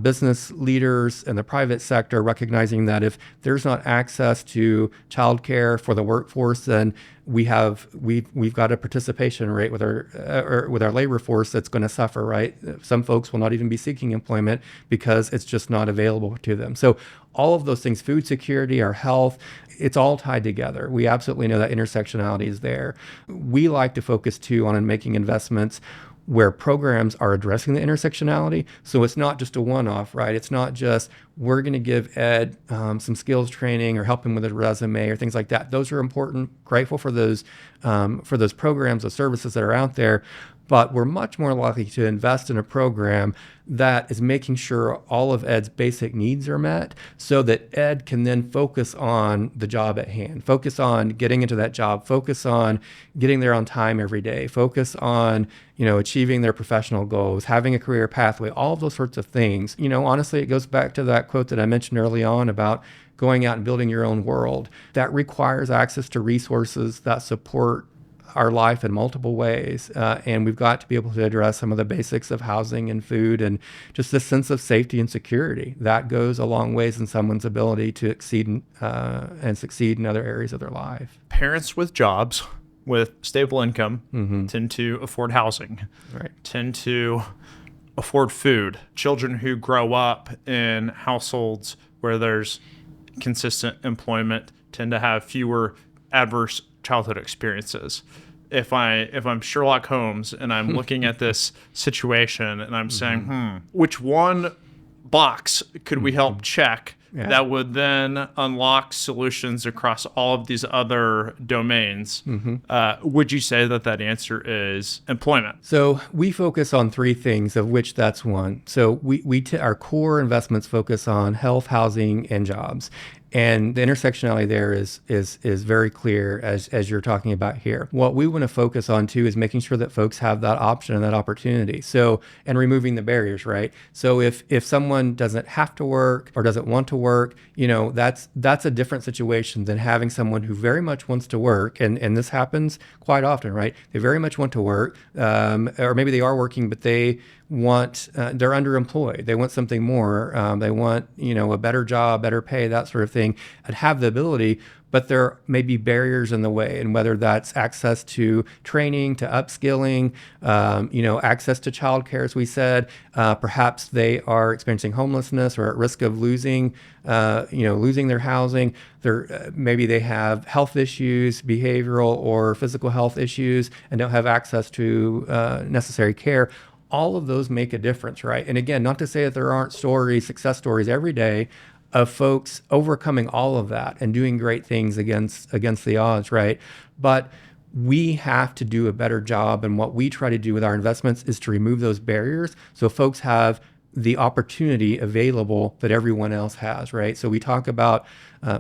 business leaders in the private sector, recognizing that if there's not access to childcare for the workforce, then we've got a participation rate with our labor force that's going to suffer, right? Some folks will not even be seeking employment because it's just not available to them. So all of those things, food security, our health, it's all tied together. We absolutely know that intersectionality is there. We like to focus too on making investments where programs are addressing the intersectionality. So it's not just a one-off, right? It's not just, we're going to give Ed some skills training or help him with a resume or things like that. Those are important, grateful for those programs, those services that are out there. But we're much more likely to invest in a program that is making sure all of Ed's basic needs are met so that Ed can then focus on the job at hand, focus on getting into that job, focus on getting there on time every day, focus on, achieving their professional goals, having a career pathway, all of those sorts of things. Honestly, it goes back to that quote that I mentioned early on about going out and building your own world. That requires access to resources that support our life in multiple ways. And we've got to be able to address some of the basics of housing and food and just this sense of safety and security. That goes a long ways in someone's ability to exceed and succeed in other areas of their life. Parents with jobs with stable income tend to afford housing, tend to afford food. Children who grow up in households where there's consistent employment tend to have fewer adverse childhood experiences. If I'm Sherlock Holmes and I'm looking at this situation and I'm saying, which one box could we help check that would then unlock solutions across all of these other domains? Would you say that answer is employment? So we focus on three things, of which that's one. So our core investments focus on health, housing, and jobs. And the intersectionality there is very clear as you're talking about here. What we want to focus on too is making sure that folks have that option and that opportunity. So, and removing the barriers, right? So if someone doesn't have to work or doesn't want to work, that's a different situation than having someone who very much wants to work. And this happens quite often, right? They very much want to work, or maybe they are working, but they're underemployed. They want something more. They want, a better job, better pay, that sort of thing, and have the ability, but there may be barriers in the way. And whether that's access to training, to upskilling, access to childcare, as we said, perhaps they are experiencing homelessness or at risk of losing their housing. Maybe they have health issues, behavioral or physical health issues, and don't have access to necessary care. all of those make a difference, right? And again, not to say that there aren't success stories every day of folks overcoming all of that and doing great things against the odds, right? But we have to do a better job, and what we try to do with our investments is to remove those barriers so folks have the opportunity available that everyone else has, right? So we talk about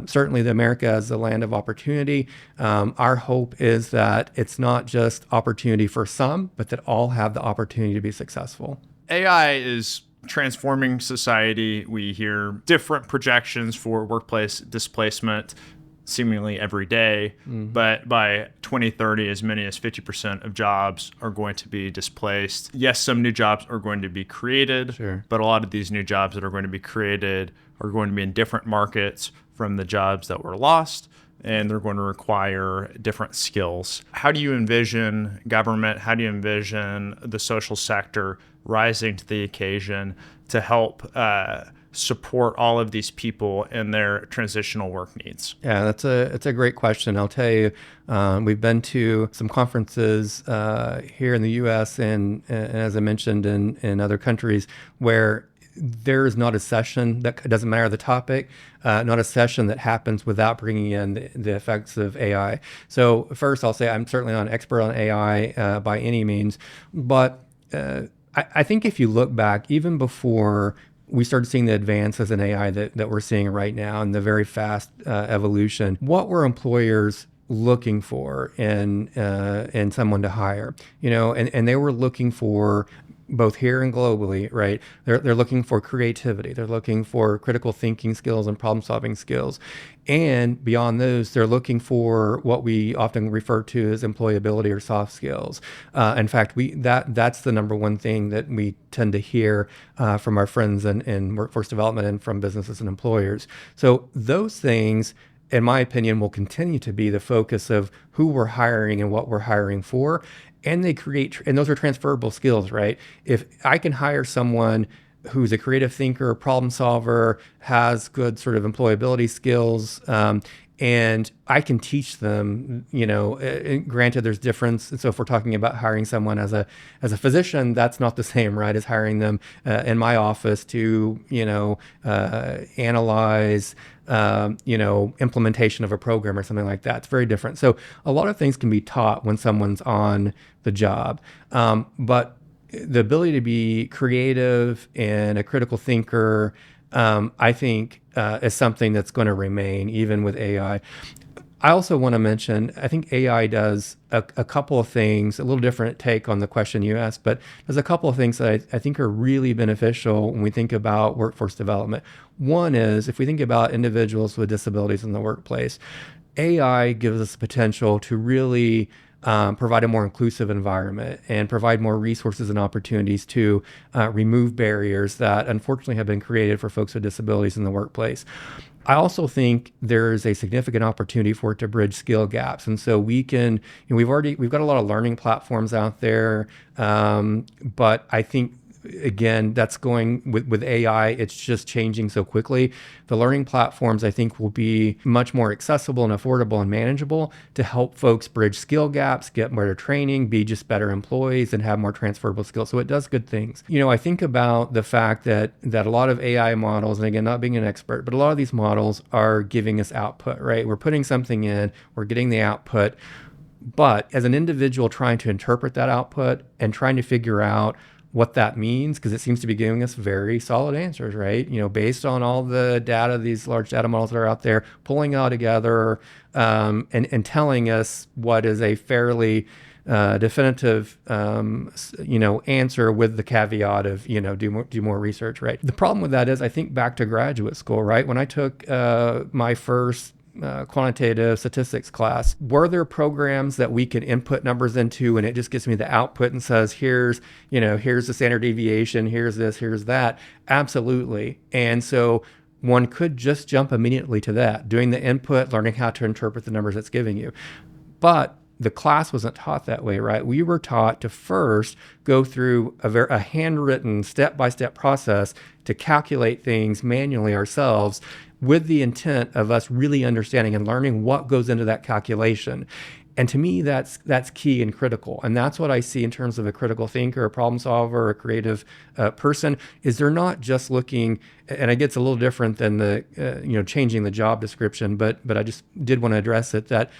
certainly the America as the land of opportunity. Our hope is that it's not just opportunity for some, but that all have the opportunity to be successful. AI is transforming society. We hear different projections for workplace displacement seemingly every day, but by 2030, as many as 50% of jobs are going to be displaced. Yes, some new jobs are going to be created, Sure. but a lot of these new jobs that are going to be created are going to be in different markets from the jobs that were lost, and they're going to require different skills. How do you envision government? How do you envision the social sector rising to the occasion to help support all of these people in their transitional work needs? Yeah, that's a great question. I'll tell you, we've been to some conferences here in the U.S. and as I mentioned, in other countries where there is not a session that it doesn't matter the topic, not a session that happens without bringing in the effects of AI. So first, I'll say I'm certainly not an expert on AI by any means, but I think if you look back, even before we started seeing the advances in AI that we're seeing right now and the very fast evolution, what were employers looking for in someone to hire? And they were looking for, both here and globally, right? They're looking for creativity. They're looking for critical thinking skills and problem solving skills. And beyond those, they're looking for what we often refer to as employability or soft skills. In fact, that's the number one thing that we tend to hear from our friends in workforce development and from businesses and employers. So those things, in my opinion, will continue to be the focus of who we're hiring and what we're hiring for. And those are transferable skills, right? If I can hire someone who's a creative thinker, problem solver, has good sort of employability skills, and I can teach them, granted there's difference. So if we're talking about hiring someone as a physician, that's not the same, right, as hiring them in my office to, analyze, implementation of a program or something like that. It's very different. So a lot of things can be taught when someone's on the job. But the ability to be creative and a critical thinker, I think, is something that's going to remain even with AI. I also want to mention, I think AI does a couple of things, a little different take on the question you asked, but there's a couple of things that I think are really beneficial when we think about workforce development. One is, if we think about individuals with disabilities in the workplace, AI gives us the potential to really provide a more inclusive environment and provide more resources and opportunities to remove barriers that unfortunately have been created for folks with disabilities in the workplace. I also think there's a significant opportunity for it to bridge skill gaps. And so we can, we've got a lot of learning platforms out there, but I think, again, that's going with AI, it's just changing so quickly. The learning platforms, I think, will be much more accessible and affordable and manageable to help folks bridge skill gaps, get better training, be just better employees, and have more transferable skills. So it does good things. I think about the fact that a lot of AI models, and again, not being an expert, but a lot of these models are giving us output, right? We're putting something in, we're getting the output. But as an individual trying to interpret that output and trying to figure out what that means, because it seems to be giving us very solid answers, right? Based on all the data, these large data models that are out there, pulling it all together and telling us what is a fairly definitive, answer with the caveat of, do more research, right? The problem with that is, I think back to graduate school, right? When I took my first quantitative statistics class, were there programs that we could input numbers into and it just gives me the output and says, here's the standard deviation, here's this, here's that? Absolutely. And so one could just jump immediately to that, doing the input, learning how to interpret the numbers it's giving you. But the class wasn't taught that way, right? We were taught to first go through a handwritten step-by-step process to calculate things manually ourselves, with the intent of us really understanding and learning what goes into that calculation. And to me, that's key and critical. And that's what I see in terms of a critical thinker, a problem solver, a creative person, is they're not just looking, and it gets a little different than the, changing the job description, but I just did want to address it, that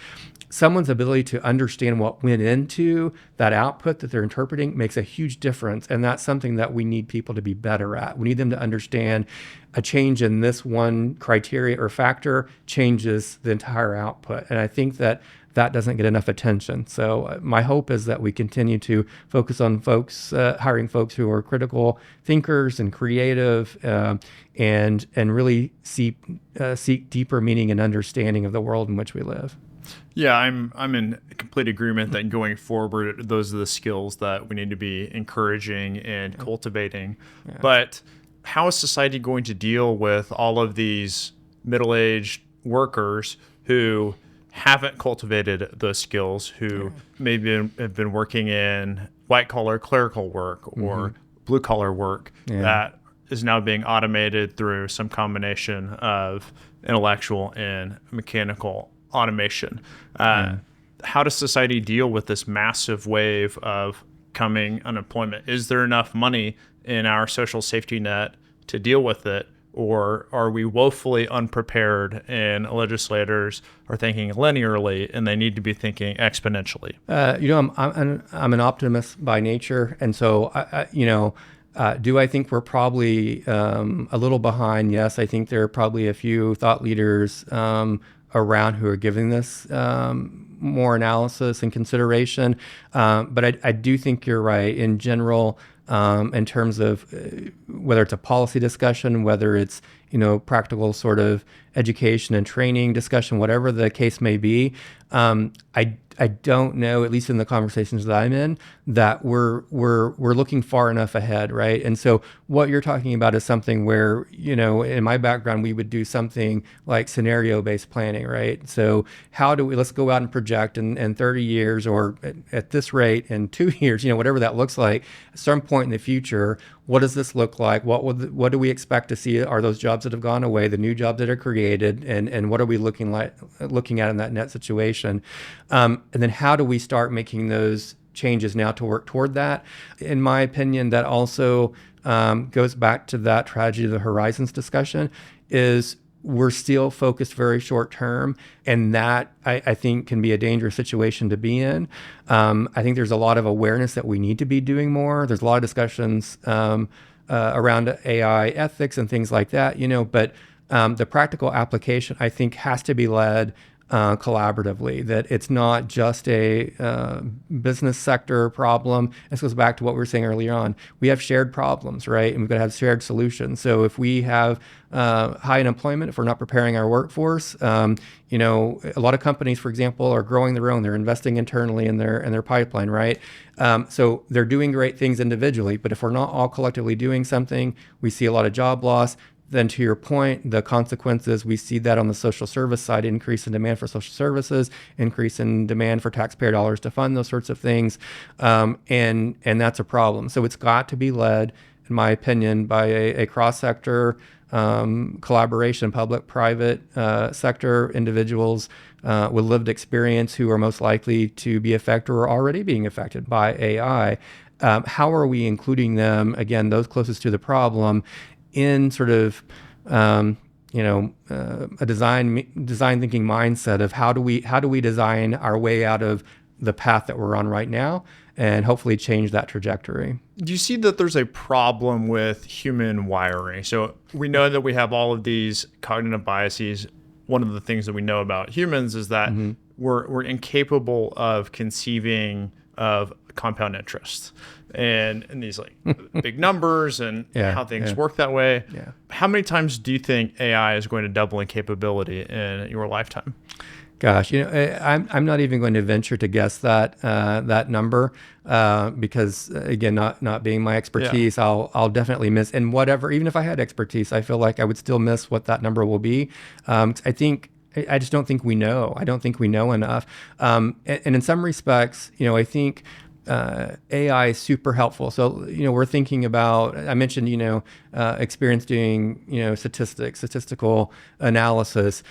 someone's ability to understand what went into that output that they're interpreting makes a huge difference. And that's something that we need people to be better at. We need them to understand a change in this one criteria or factor changes the entire output. And I think that doesn't get enough attention. So my hope is that we continue to focus on folks, hiring folks who are critical thinkers and creative, and really seek deeper meaning and understanding of the world in which we live. Yeah, I'm in complete agreement that going forward, those are the skills that we need to be encouraging and cultivating. Yeah. But how is society going to deal with all of these middle-aged workers who haven't cultivated those skills, who maybe have been working in white-collar clerical work or blue-collar work that is now being automated through some combination of intellectual and mechanical automation? How does society deal with this massive wave of coming unemployment? Is there enough money in our social safety net to deal with it? Or are we woefully unprepared and legislators are thinking linearly and they need to be thinking exponentially? I'm an optimist by nature. And so, do I think we're probably a little behind? Yes, I think there are probably a few thought leaders around who are giving this more analysis and consideration. But I do think you're right in general, in terms of whether it's a policy discussion, whether it's, practical sort of education and training discussion, whatever the case may be. I don't know, at least in the conversations that I'm in, that we're looking far enough ahead, right? And so what you're talking about is something where, in my background, we would do something like scenario-based planning, right? So let's go out and project in 30 years or at this rate in 2 years, whatever that looks like, at some point in the future, what does this look like? What do we expect to see? Are those jobs that have gone away, the new jobs that are created, and what are we looking at in that net situation? And then how do we start making those changes now to work toward that? In my opinion, that also goes back to that tragedy of the horizons discussion, is we're still focused very short term, and that I think can be a dangerous situation to be in. I think there's a lot of awareness that we need to be doing more. There's a lot of discussions around AI ethics and things like that, but the practical application, I think, has to be led collaboratively, that it's not just a business sector problem. This goes back to what we were saying earlier on. We have shared problems, right? And we've got to have shared solutions. So if we have high unemployment, if we're not preparing our workforce, a lot of companies, for example, are growing their own. They're investing internally in their pipeline, right? So they're doing great things individually, but if we're not all collectively doing something, we see a lot of job loss. Then to your point, the consequences, we see that on the social service side, increase in demand for social services, increase in demand for taxpayer dollars to fund those sorts of things. And that's a problem. So it's got to be led, in my opinion, by a cross-sector collaboration, public-private sector individuals with lived experience who are most likely to be affected or are already being affected by AI. How are we including them, again, those closest to the problem, in sort of a design thinking mindset of how do we design our way out of the path that we're on right now and hopefully change that trajectory. Do you see that there's a problem with human wiring? So we know that we have all of these cognitive biases. One of the things that we know about humans is that we're incapable of conceiving of compound interest and these like big numbers and how things work that way. Yeah. How many times do you think AI is going to double in capability in your lifetime? Gosh, I'm not even going to venture to guess that number because again, not being my expertise, I'll definitely miss. And whatever, even if I had expertise, I feel like I would still miss what that number will be. I just don't think we know. I don't think we know enough. And in some respects, I think AI is super helpful. So, we're thinking about, I mentioned, experience doing, statistical analysis.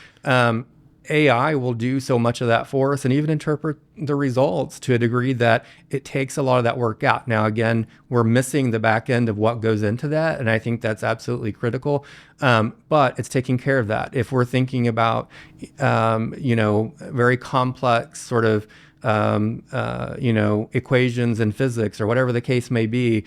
AI will do so much of that for us and even interpret the results to a degree that it takes a lot of that work out. Now, again, we're missing the back end of what goes into that, and I think that's absolutely critical. But it's taking care of that. If we're thinking about, very complex sort of, equations in physics or whatever the case may be,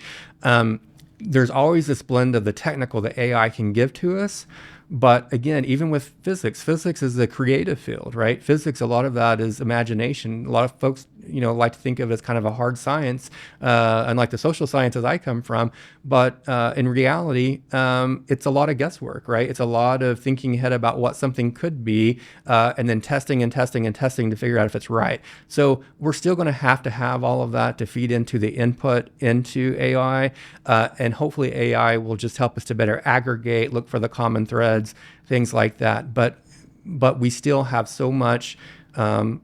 there's always this blend of the technical that AI can give to us. But again, even with physics is a creative field, right? Physics, a lot of that is imagination. A lot of folks, like to think of it as kind of a hard science, unlike the social sciences I come from. But in reality, it's a lot of guesswork, right? It's a lot of thinking ahead about what something could be, and then testing and testing and testing to figure out if it's right. So we're still going to have all of that to feed into the input into AI, and hopefully AI will just help us to better aggregate, look for the common threads, things like that. But we still have so much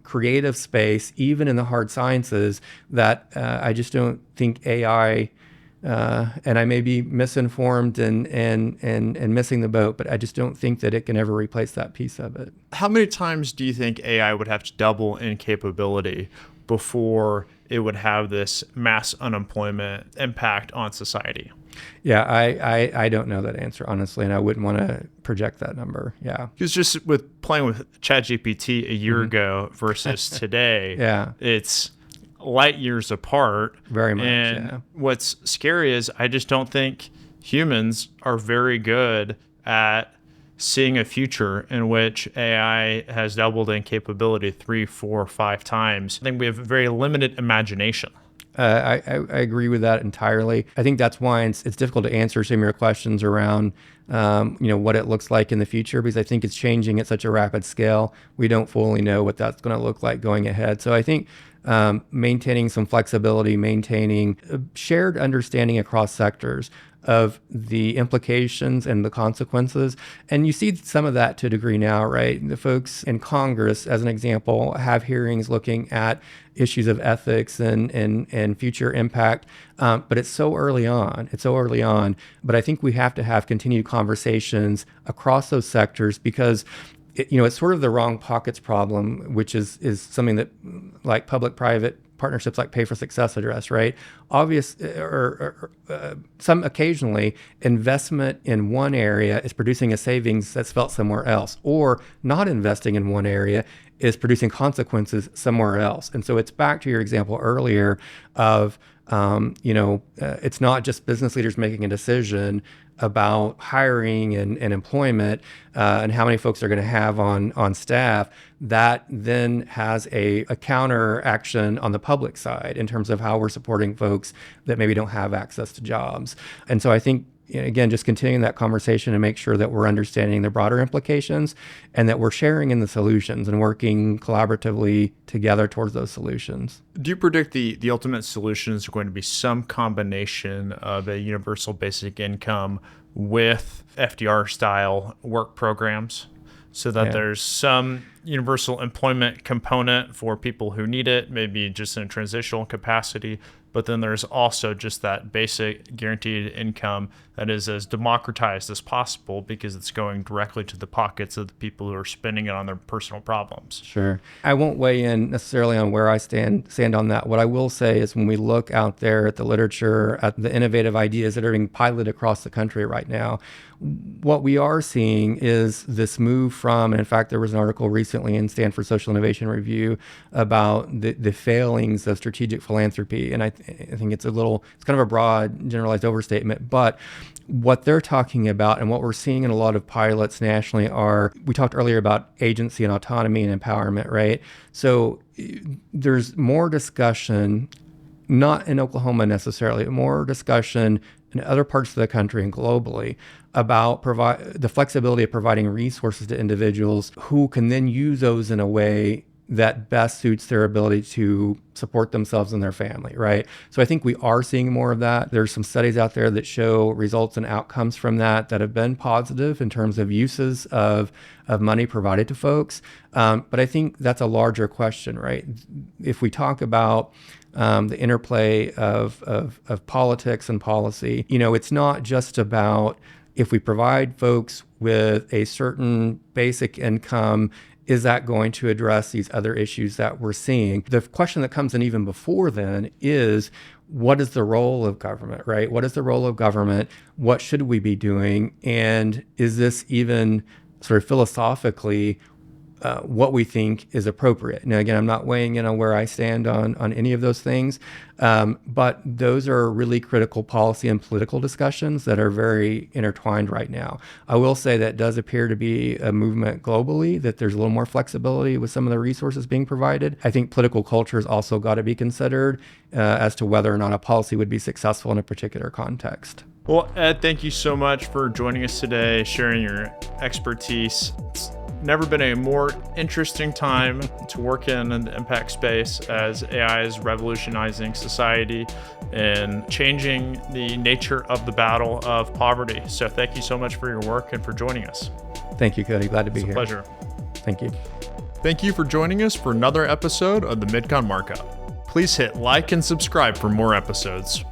creative space, even in the hard sciences, that I just don't think AI, and I may be misinformed and missing the boat, but I just don't think that it can ever replace that piece of it. How many times do you think AI would have to double in capability before it would have this mass unemployment impact on society? Yeah, I don't know that answer, honestly, and I wouldn't want to project that number. Yeah. Because just with playing with ChatGPT a year ago versus today, Yeah. It's light years apart. Very much, And yeah. what's scary is I just don't think humans are very good at seeing a future in which AI has doubled in capability 3, 4, 5 times. I think we have very limited imagination. I agree with that entirely. I think that's why it's difficult to answer some of your questions around, what it looks like in the future, because I think it's changing at such a rapid scale. We don't fully know what that's going to look like going ahead. So I think maintaining some flexibility, maintaining a shared understanding across sectors of the implications and the consequences. And you see some of that to a degree now, right? The folks in Congress, as an example, have hearings looking at issues of ethics and future impact. But it's so early on. But I think we have to have continued conversations across those sectors, because it's sort of the wrong pockets problem, which is something that, like public-private partnerships like Pay for Success address, right? Some occasionally investment in one area is producing a savings that's felt somewhere else, or not investing in one area is producing consequences somewhere else. And so it's back to your example earlier of, it's not just business leaders making a decision about hiring and employment, and how many folks they're going to have on staff. That then has a counter action on the public side in terms of how we're supporting folks that maybe don't have access to jobs. And so I think, again, just continuing that conversation and make sure that we're understanding the broader implications and that we're sharing in the solutions and working collaboratively together towards those solutions. Do you predict the ultimate solutions are going to be some combination of a universal basic income with FDR-style work programs, so that there's some universal employment component for people who need it, maybe just in a transitional capacity, but then there's also just that basic guaranteed income that is as democratized as possible, because it's going directly to the pockets of the people who are spending it on their personal problems? Sure. I won't weigh in necessarily on where I stand on that. What I will say is, when we look out there at the literature, at the innovative ideas that are being piloted across the country right now, what we are seeing is this move from, and in fact, there was an article recently in Stanford Social Innovation Review about the failings of strategic philanthropy. And I think it's kind of a broad, generalized overstatement, but what they're talking about and what we're seeing in a lot of pilots nationally are, we talked earlier about agency and autonomy and empowerment, right? So there's more discussion, not in Oklahoma necessarily, more discussion in other parts of the country and globally about the flexibility of providing resources to individuals who can then use those in a way that best suits their ability to support themselves and their family, right? So I think we are seeing more of that. There's some studies out there that show results and outcomes from that have been positive in terms of uses of money provided to folks. But I think that's a larger question, right? If we talk about the interplay of politics and policy, it's not just about, if we provide folks with a certain basic income is that going to address these other issues that we're seeing? The question that comes in even before then is, what is the role of government, right? What is the role of government? What should we be doing? And is this even sort of philosophically what we think is appropriate? Now, again, I'm not weighing in on where I stand on any of those things, but those are really critical policy and political discussions that are very intertwined right now. I will say that does appear to be a movement globally, that there's a little more flexibility with some of the resources being provided. I think political culture has also got to be considered as to whether or not a policy would be successful in a particular context. Well, Ed, thank you so much for joining us today, sharing your expertise. It's never been a more interesting time to work in the impact space, as AI is revolutionizing society and changing the nature of the battle of poverty. So thank you so much for your work and for joining us. Thank you, Cody. Glad to be here. It's a pleasure. Thank you. Thank you for joining us for another episode of the Midcon Markup. Please hit like and subscribe for more episodes.